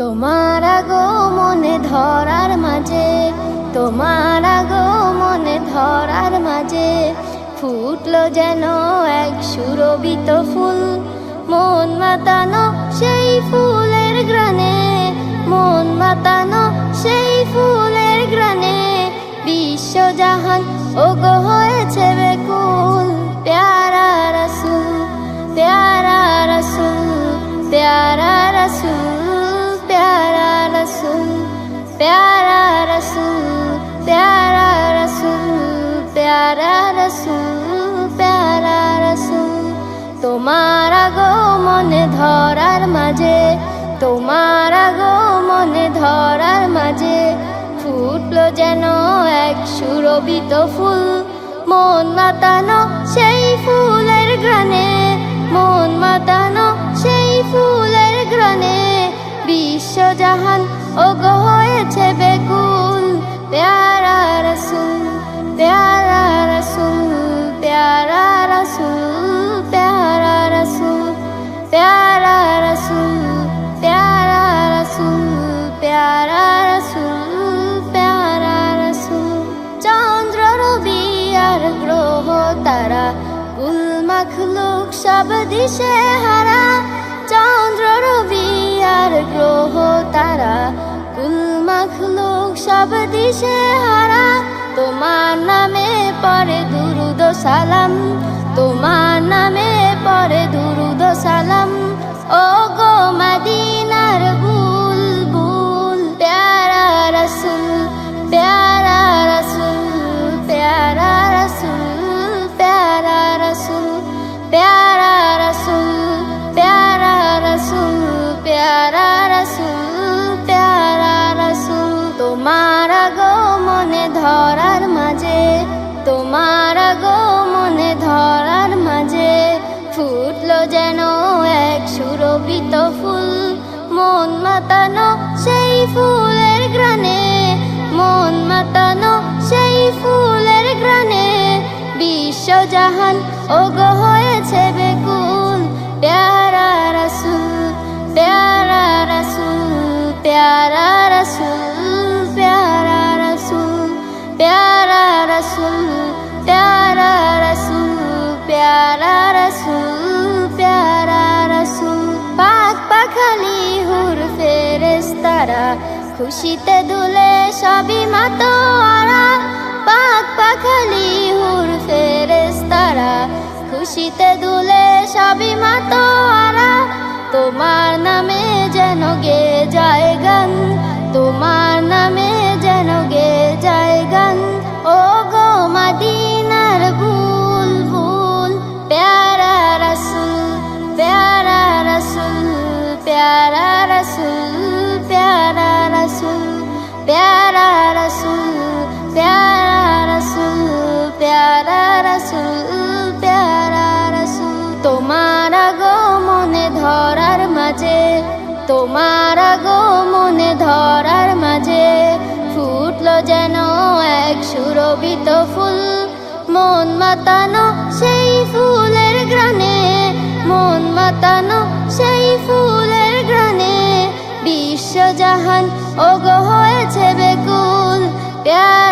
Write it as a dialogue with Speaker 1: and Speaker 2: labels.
Speaker 1: তোমার আগমনে ধরার মাঝে, তোমার আগমনে ধরার মাঝে ফুটলো যেন এক সুরভিত ফুল। মন মাতানো সেই ফুলের গ্রানে, মন মাতানো সেই ফুলের গ্রানে বিশ্বজাহান ওগো হয়েছে বেকুল। প্যারা রাসূল, প্যারা রাসূল, প্যারা রাসূল, প্যারা রাসূল, প্যারা রাসূল, প্যারা রাসূল, প্যারা রাসূল, প্যারা রাসূল। তোমার আগমনে ধরার মাঝে, তোমার আগমনে ধরার মাঝে ফুটলো যেন এক সুরভিত ফুল। মন মাতানো সেই ফুলের গ্রানে, মন মাতানো সেই ফুলের গ্রানে বিশ্বজাহান ওগো হয়েছে বেকুল। প্যারা রাসূল, প্যারা রাসূল, প্যারা রাসূল, প্যারা রাসূল, প্যারা রাসূল, প্যারা রাসূল, প্যারা রাসূল, প্যারা রাসূল। চন্দ্র রবি আর গ্রহ তারা কুল মাখলুক সব দিশে হারা। চন্দ্র রবি আর গ্রহ তারা কুল মাখলুক সব দিশে হারা। তোমার নামে পড়ে দুরুদ সালাম, তোমার নামে পড়ে দুরুদ সালাম। ও গো মদিনার বুলবুল। প্যারা রাসূল, প্যারা রাসূল, প্যারা রাসূল, প্যারা রাসূল, প্যারা রাসূল, প্যারা রাসূল, প্যারা রাসূল, প্যারা রাসূল। তোমার আগমনে ধরার মাঝে, তোমার আগমনে ধরার মাঝে ফুটলো যেন এক সুরভিত ফুল। মন মাতানো সেই ফুলের গ্রানে, মন মাতানো সেই ফুলের গ্রানে বিশ্বজাহান ওগো হয়েছে বেকুল। প্যারা রাসূল, প্যারা রাসূল, প্যারা রাসূল, প্যারা রাসূল, প্যারা রাসূল, প্যারা রাসূল, প্যারা রাসূল, প্যারা রাসূল। পাক পাখালি হুর ফেরেশতারা খুশিতে দুলে সবই মাতোয়ারা। পাক পাখালি হুর ফেরেশতারা খুশিতে দুলে সবই মাতোয়ারা। তোমার নামে যেন গে যায় গান, তোমার নামে যেন গে যায় গান। ও গো মদিনার বুলবুল। প্যারা রাসূল, প্যারা রাসূল, প্যারা রাসূল, প্যারা রাসূল, প্যারা রাসূল, প্যারা রাসূল, প্যারা রাসূল, প্যারা রাসূল। তোমার আগমনে ধরার মাঝে, তোমার আগমনে ধরার মাঝে ফুটলো যেন এক সুরভিত ফুল। মন মাতানো সেই ফুলের গ্রানে, মন মাতানো সেই ফুলের গ্রানে বিশ্বজাহান ওগো হয়েছে বেকুল। প্যারা